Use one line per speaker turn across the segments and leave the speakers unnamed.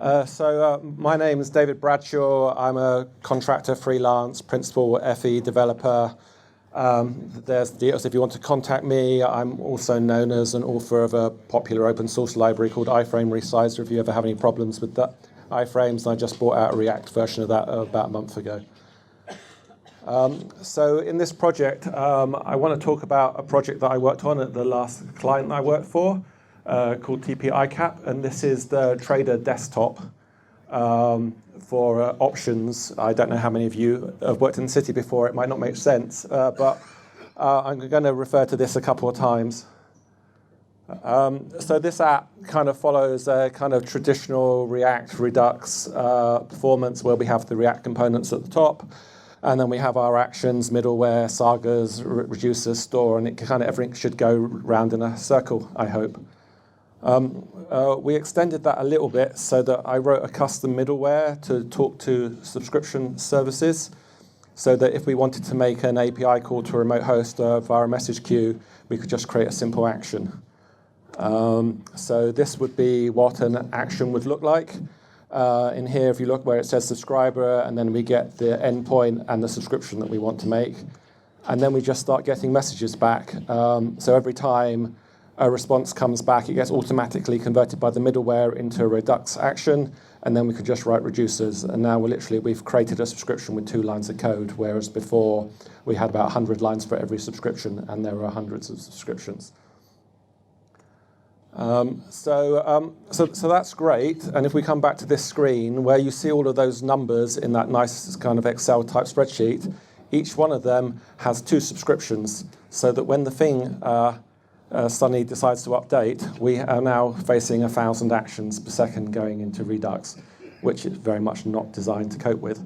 My name is David Bradshaw. I'm a contractor, freelance, principal FE developer. There's the details if you want to contact me. I'm also known as an author of a popular open source library called iframe resizer if you ever have any problems with that iframes. I just brought out a React version of that about a month ago. So in this project, I want to talk about a project that I worked on at the last client I worked for called TP-ICAP, and this is the trader desktop for options. I don't know how many of you have worked in the city before. It might not make sense, but I'm going to refer to this a couple of times. So this app kind of follows a kind of traditional React Redux performance where we have the React components at the top, and then we have our actions, middleware, sagas, reducers, store, and it kind of everything should go round in a circle, I hope. We extended that a little bit so that I wrote a custom middleware to talk to subscription services so that if we wanted to make an API call to a remote host via a message queue, we could just create a simple action. So this would be what an action would look like. In here, if you look where it says subscriber, and then we get the endpoint and the subscription that we want to make. And then we just start getting messages back. So every time a response comes back, it gets automatically converted by the middleware into a Redux action, and then we could just write reducers. And now we've created a subscription with 2 lines of code, whereas before we had about 100 lines for every subscription, and there are hundreds of subscriptions. So that's great. And if we come back to this screen, where you see all of those numbers in that nice kind of Excel type spreadsheet, each one of them has 2 subscriptions, so that when the thing suddenly decides to update, we are now facing 1,000 actions per second going into Redux, which is very much not designed to cope with.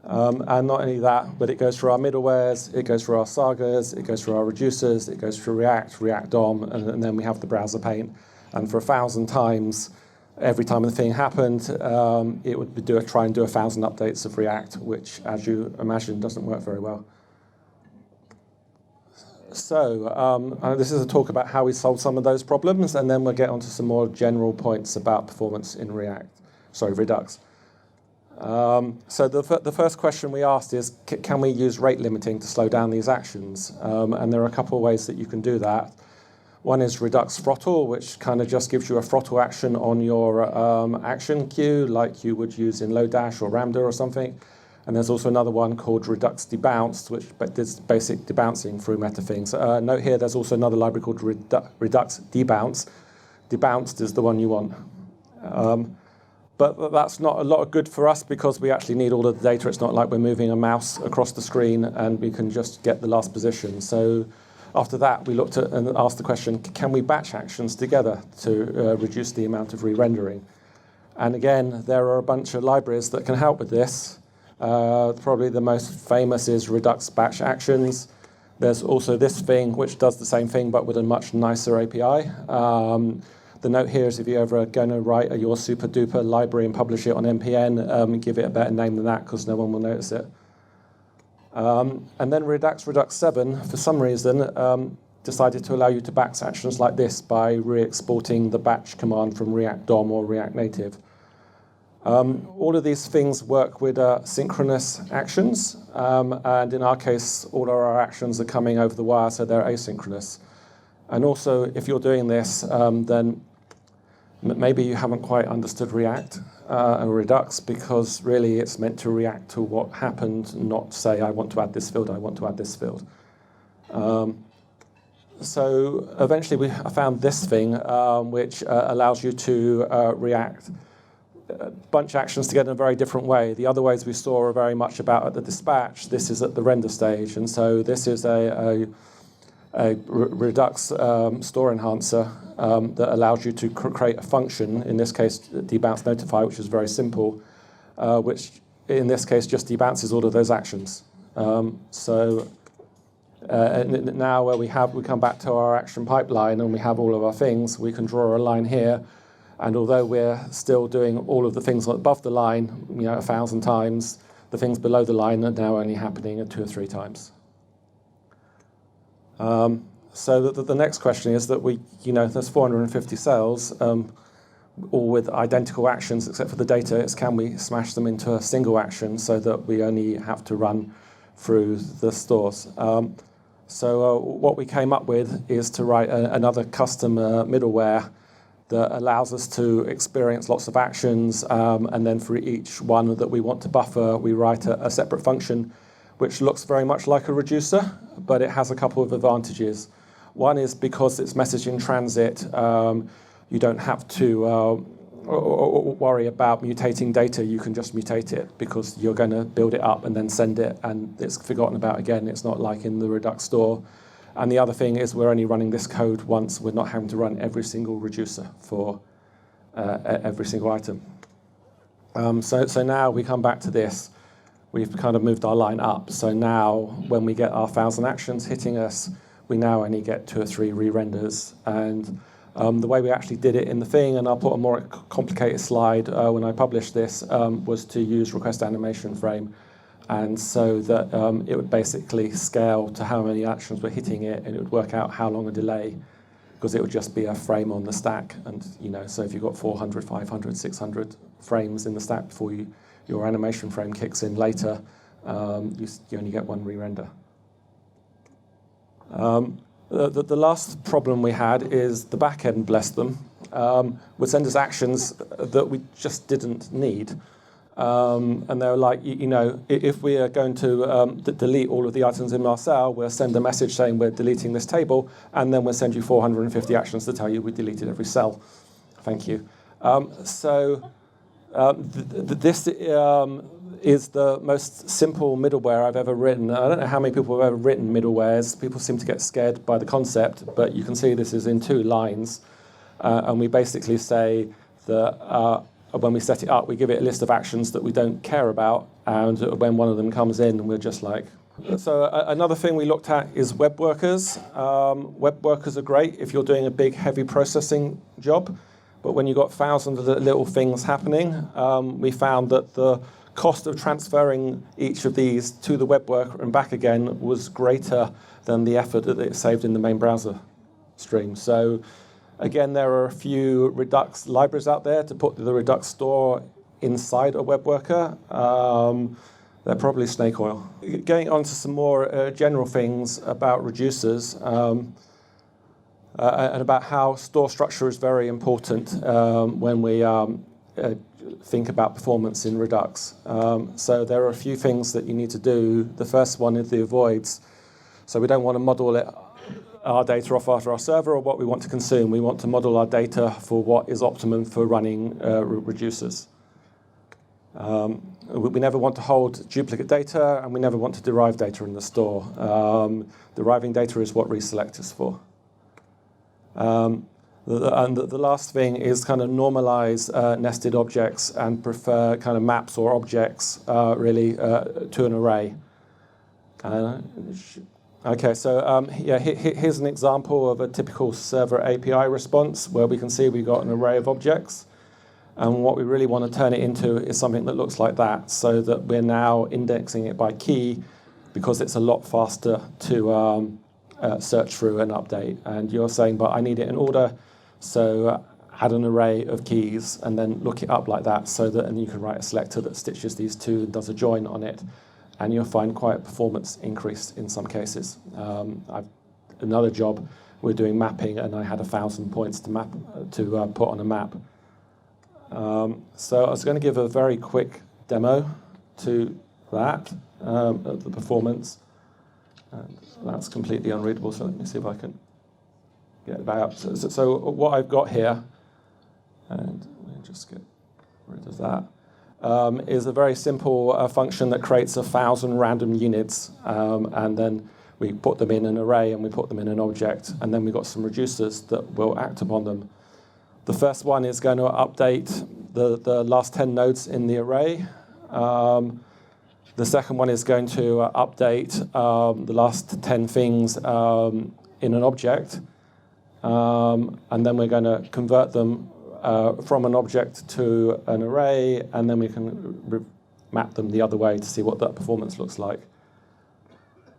And not only that, but it goes through our middlewares, it goes through our sagas, it goes through our reducers, it goes through React DOM, and then we have the browser paint. And for 1,000 times, every time the thing happened, it would try and do 1,000 updates of React, which, as you imagine, doesn't work very well. So this is a talk about how we solve some of those problems, and then we'll get onto some more general points about performance in Redux. So the first question we asked is, can we use rate limiting to slow down these actions? And there are a couple of ways that you can do that. One is Redux throttle, which kind of just gives you a throttle action on your action queue, like you would use in Lodash or Ramda or something. And there's also another one called Redux Debounce, which does basic debouncing through meta things. Note here, there's also another library called Redux Debounce. Debounced is the one you want. But that's not a lot of good for us because we actually need all of the data. It's not like we're moving a mouse across the screen and we can just get the last position. So after that, we looked at and asked the question, can we batch actions together to reduce the amount of re-rendering? And again, there are a bunch of libraries that can help with this. Probably the most famous is Redux Batch Actions. There's also this thing which does the same thing but with a much nicer API. The note here is if you're ever going to write your super duper library and publish it on NPN, give it a better name than that because no one will notice it. And then Redux 7, for some reason, decided to allow you to batch actions like this by re-exporting the batch command from React DOM or React Native. All of these things work with synchronous actions, and in our case, all of our actions are coming over the wire, so they're asynchronous. And also, if you're doing this, then maybe you haven't quite understood React and Redux, because really it's meant to react to what happened, not say, I want to add this field, I want to add this field. So eventually I found this thing, which allows you to react bunch actions together in a very different way. The other ways we saw are very much about at the dispatch. This is at the render stage. And so this is a Redux store enhancer that allows you to create a function, in this case, debounce notify, which is very simple, which in this case just debounces all of those actions. And now where we come back to our action pipeline and we have all of our things, we can draw a line here. And although we're still doing all of the things above the line, 1,000 times, the things below the line are now only happening 2 or 3 times. So the next question is that there's 450 cells. all with identical actions except for the data. It's can we smash them into a single action so that we only have to run through the stores. So what we came up with is to write another custom middleware that allows us to experience lots of actions, and then for each one that we want to buffer, we write a separate function which looks very much like a reducer, but it has a couple of advantages. One is because it's message in transit, you don't have to worry about mutating data. You can just mutate it because you're going to build it up and then send it, and it's forgotten about again. It's not like in the Redux store. And the other thing is we're only running this code once. We're not having to run every single reducer for every single item. So now we come back to this. We've kind of moved our line up. So now when we get our 1,000 actions hitting us, we now only get 2 or 3 re-renders. And the way we actually did it in the thing, and I'll put a more complicated slide when I publish this, was to use RequestAnimationFrame. And so that it would basically scale to how many actions were hitting it, and it would work out how long a delay, because it would just be a frame on the stack. And so if you've got 400, 500, 600 frames in the stack before your animation frame kicks in later, you only get 1 re-render. The last problem we had is the back end, bless them, would send us actions that we just didn't need. And they were like, if we are going to delete all of the items in Marcel, we'll send a message saying we're deleting this table, and then we'll send you 450 actions to tell you we deleted every cell. Thank you. This is the most simple middleware I've ever written. I don't know how many people have ever written middlewares. People seem to get scared by the concept, but you can see this is in 2 lines. And we basically say that when we set it up, we give it a list of actions that we don't care about, and when one of them comes in, we're just like... So another thing we looked at is web workers. Web workers are great if you're doing a big, heavy processing job, but when you've got thousands of little things happening, we found that the cost of transferring each of these to the web worker and back again was greater than the effort that it saved in the main browser stream. So again, there are a few Redux libraries out there to put the Redux store inside a web worker. They're probably snake oil. Going on to some more general things about reducers, and about how store structure is very important when we think about performance in Redux. So there are a few things that you need to do. The first one is the avoids. So we don't want to model our data off after our server or what we want to consume. We want to model our data for what is optimum for running reducers. We never want to hold duplicate data, and we never want to derive data in the store. Deriving data is what Reselect is for. And the last thing is kind of normalize nested objects and prefer kind of maps or objects really to an array. Okay, so here's an example of a typical server API response where we can see we've got an array of objects. And what we really want to turn it into is something that looks like that, so that we're now indexing it by key, because it's a lot faster to search through and update. And you're saying, but I need it in order, so add an array of keys and then look it up like that, so that, and you can write a selector that stitches these two and does a join on it, and you'll find quite a performance increase in some cases. Another job, we're doing mapping, and I had 1,000 points to put on a map. So I was going to give a very quick demo to that, of the performance. And that's completely unreadable, so let me see if I can get it back up. So what I've got here, and let me just get rid of that, is a very simple function that creates 1,000 random units, and then we put them in an array and we put them in an object, and then we've got some reducers that will act upon them. The first one is going to update the last 10 nodes in the array. The second one is going to update the last 10 things in an object. And then we're going to convert them from an object to an array, and then we can map them the other way to see what that performance looks like.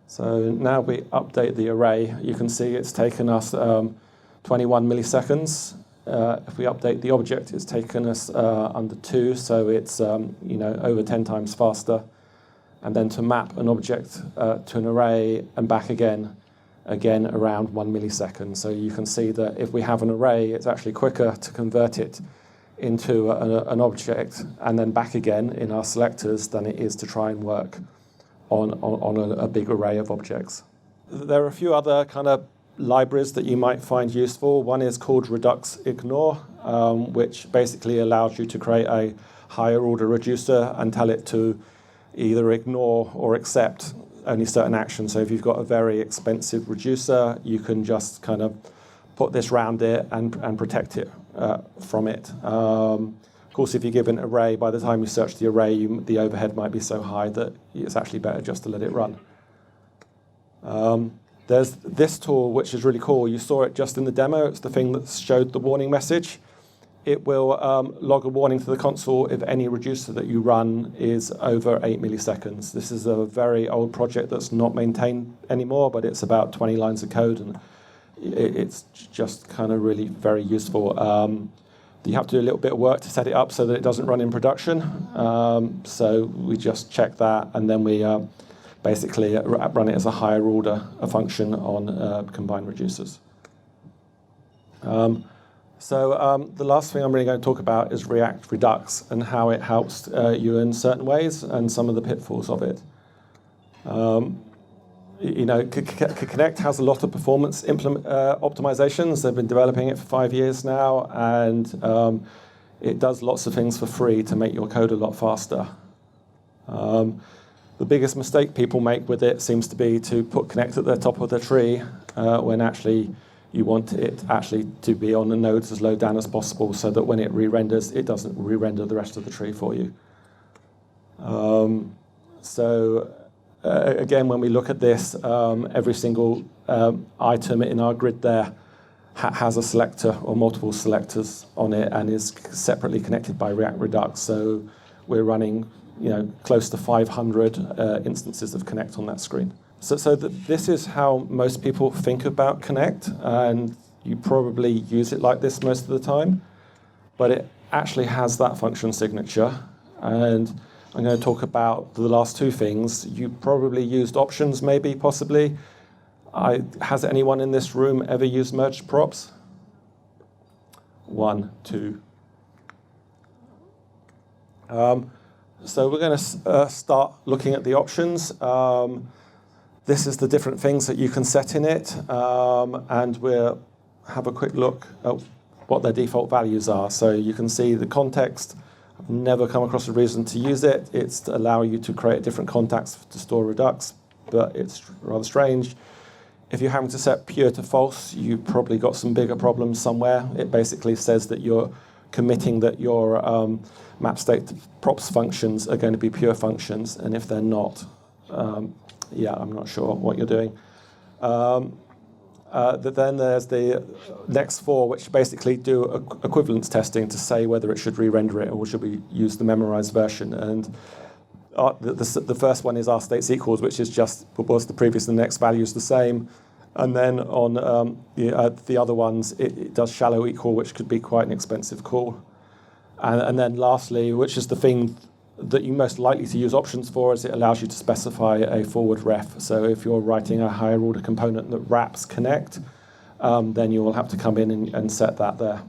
So now we update the array. You can see it's taken us 21 milliseconds. if we update the object, it's taken us under 2, so it's over 10 times faster. And then to map an object to an array and back again around 1 millisecond. So you can see that if we have an array, it's actually quicker to convert it into an object and then back again in our selectors than it is to try and work on a big array of objects. There are a few other kind of libraries that you might find useful. One is called Redux ignore, which basically allows you to create a higher order reducer and tell it to either ignore or accept only certain actions. So if you've got a very expensive reducer, you can just kind of put this around it and protect it from it. Of course, if you give an array, by the time you search the array, the overhead might be so high that it's actually better just to let it run. There's this tool, which is really cool. You saw it just in the demo. It's the thing that showed the warning message. It will log a warning to the console if any reducer that you run is over 8 milliseconds. This is a very old project that's not maintained anymore, but it's about 20 lines of code, and it's just kind of really very useful. You have to do a little bit of work to set it up so that it doesn't run in production. So we just check that, and then we basically run it as a higher order function on combined reducers. So the last thing I'm really going to talk about is React Redux and how it helps you in certain ways and some of the pitfalls of it. Connect has a lot of performance optimizations. They've been developing it for 5 years now, and it does lots of things for free to make your code a lot faster. The biggest mistake people make with it seems to be to put Connect at the top of the tree when actually you want it actually to be on the nodes as low down as possible so that when it re-renders, it doesn't re-render the rest of the tree for you. Again, when we look at this, every single item in our grid there has a selector or multiple selectors on it and is separately connected by React Redux. So we're running close to 500 instances of Connect on that screen. So this is how most people think about Connect, and you probably use it like this most of the time, but it actually has that function signature. And I'm going to talk about the last two things. You probably used options, maybe, possibly. Has anyone in this room ever used merged props? 1, 2. So we're going to start looking at the options. This is the different things that you can set in it, and we'll have a quick look at what their default values are. So you can see the context. I've never come across a reason to use it. It's to allow you to create different contacts to store Redux, but it's rather strange. If you're having to set pure to false, you've probably got some bigger problems somewhere. It basically says that you're committing that your map state props functions are going to be pure functions, and if they're not, I'm not sure what you're doing. Then there's the next 4, which basically do equivalence testing to say whether it should re-render it or should we use the memorized version. And the first one is rstates equals, which is just was the previous and the next value is the same. And then on the other ones, it does shallow equal, which could be quite an expensive call. And then lastly, which is the thing that you're most likely to use options for, is it allows you to specify a forward ref. So if you're writing a higher order component that wraps Connect, then you will have to come in and set that there.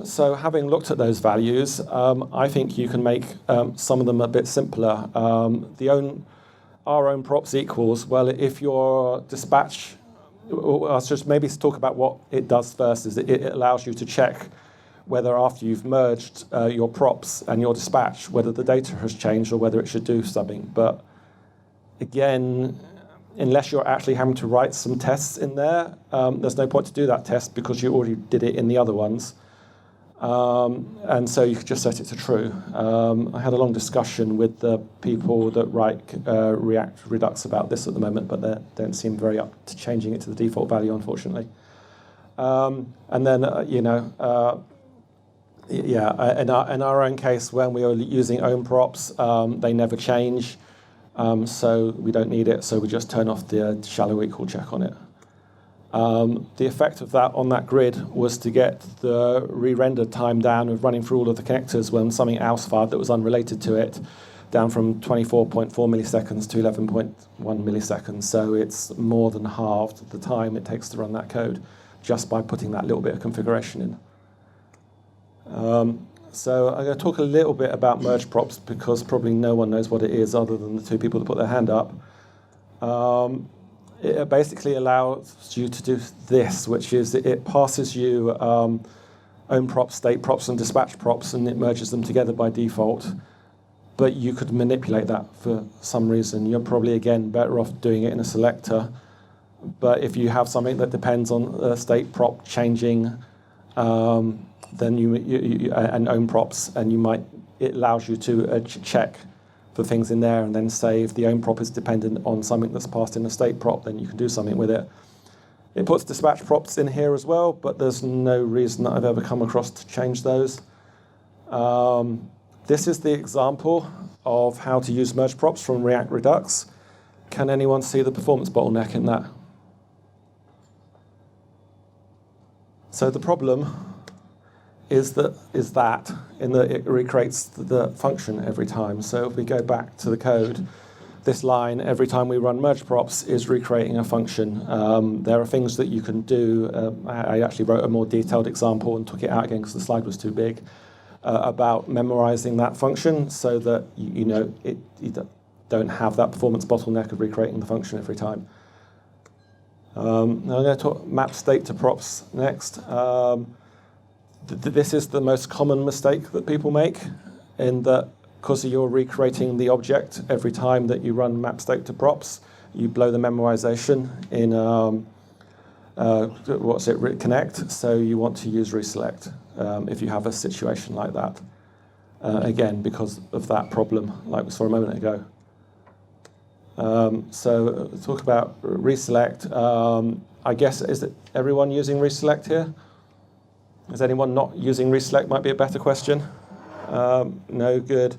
So having looked at those values, I think you can make some of them a bit simpler. Our own props equals, well, if your dispatch, let's just maybe talk about what it does first, is it allows you to check whether after you've merged your props and your dispatch, whether the data has changed or whether it should do something. But again, unless you're actually having to write some tests in there, there's no point to do that test because you already did it in the other ones. And so you could just set it to true. I had a long discussion with the people that write React Redux about this at the moment, but they don't seem very up to changing it to the default value, unfortunately. And then, in our own case, when we are using own props, they never change, so we don't need it, so we just turn off the shallow equal check on it. The effect of that on that grid was to get the re-render time down of running through all of the connectors when something else fired that was unrelated to it, down from 24.4 milliseconds to 11.1 milliseconds. So it's more than halved the time it takes to run that code just by putting that little bit of configuration in. So I'm going to talk a little bit about merge props because probably no one knows what it is other than the two people that put their hand up. It basically allows you to do this, which is it passes you own props, state props, and dispatch props, and it merges them together by default. But you could manipulate that for some reason. You're probably, again, better off doing it in a selector. But if you have something that depends on a state prop changing, then you and own props, and it allows you to check for things in there, and then say if the own prop is dependent on something that's passed in a state prop, then you can do something with it. It puts dispatch props in here as well, but there's no reason that I've ever come across to change those. This is the example of how to use merge props from React Redux. Can anyone see the performance bottleneck in that? So the problem is that it recreates the function every time. So if we go back to the code, this line, every time we run merge props, is recreating a function. There are things that you can do. I actually wrote a more detailed example and took it out again because the slide was too big, about memorizing that function so that you don't have that performance bottleneck of recreating the function every time. Now I'm going to talk map state to props next. This is the most common mistake that people make, in that because you're recreating the object every time that you run map state to props, you blow the memorization in connect. So you want to use Reselect if you have a situation like that. Again, because of that problem, like we saw a moment ago. So talk about Reselect. I guess, is it everyone using Reselect here? Is anyone not using Reselect? Might be a better question. No, good.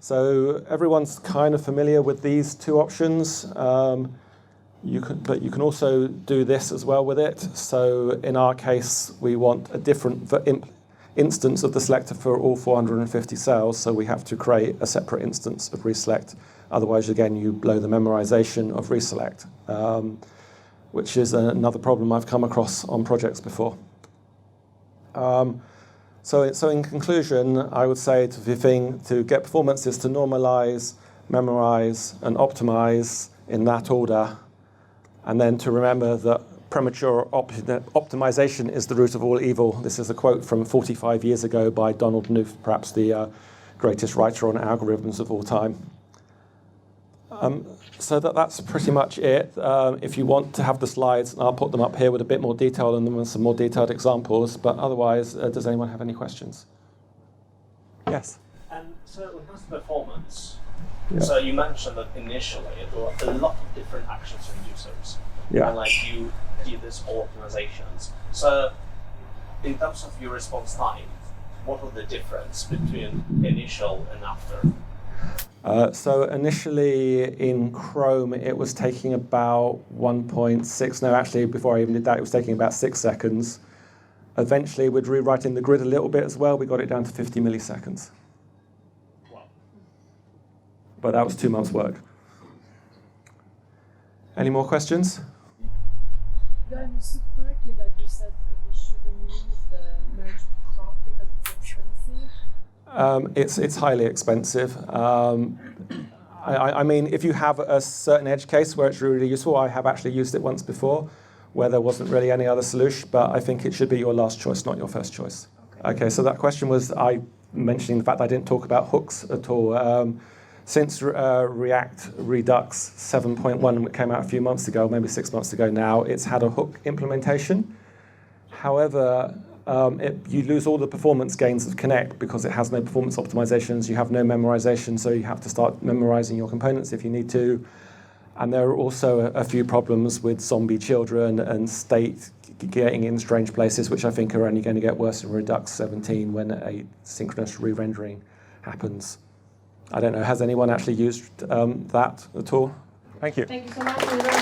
So everyone's kind of familiar with these two options. But you can also do this as well with it. So in our case, we want a different instance of the selector for all 450 cells. So we have to create a separate instance of Reselect. Otherwise, again, you blow the memorization of Reselect, which is another problem I've come across on projects before. So in conclusion, I would say the thing to get performance is to normalize, memorize, and optimize in that order, and then to remember that premature optimization is the root of all evil. This is a quote from 45 years ago by Donald Knuth, perhaps the greatest writer on algorithms of all time. So that's pretty much it. If you want to have the slides, I'll put them up here with a bit more detail and then some more detailed examples. But otherwise, does anyone have any questions? Yes?
So when it comes to performance,
yeah.
So you mentioned that initially there were a lot of different actions from users.
Yeah.
And like you did this whole optimizations. So in terms of your response time, what was the difference between initial and after?
So initially in Chrome, it was taking about 1.6. No, actually, before I even did that, it was taking about 6 seconds. Eventually, with rewriting the grid a little bit as well, we got it down to 50 milliseconds.
Wow.
But that was 2 months' work. Any more questions?
Do I understood correctly that you said that we shouldn't use the merge prop because it's expensive?
It's highly expensive. I mean, if you have a certain edge case where it's really useful, I have actually used it once before, where there wasn't really any other solution, but I think it should be your last choice, not your first choice. Okay, so that question was I mentioning the fact that I didn't talk about hooks at all. Since React Redux 7.1 came out a few months ago, maybe 6 months ago now, it's had a hook implementation. However, you lose all the performance gains of Connect because it has no performance optimizations, you have no memorization, so you have to start memorizing your components if you need to. And there are also a few problems with zombie children and state getting in strange places, which I think are only going to get worse in Redux 17 when a synchronous re-rendering happens. I don't know, has anyone actually used that at all? Thank you.
Thank you so much.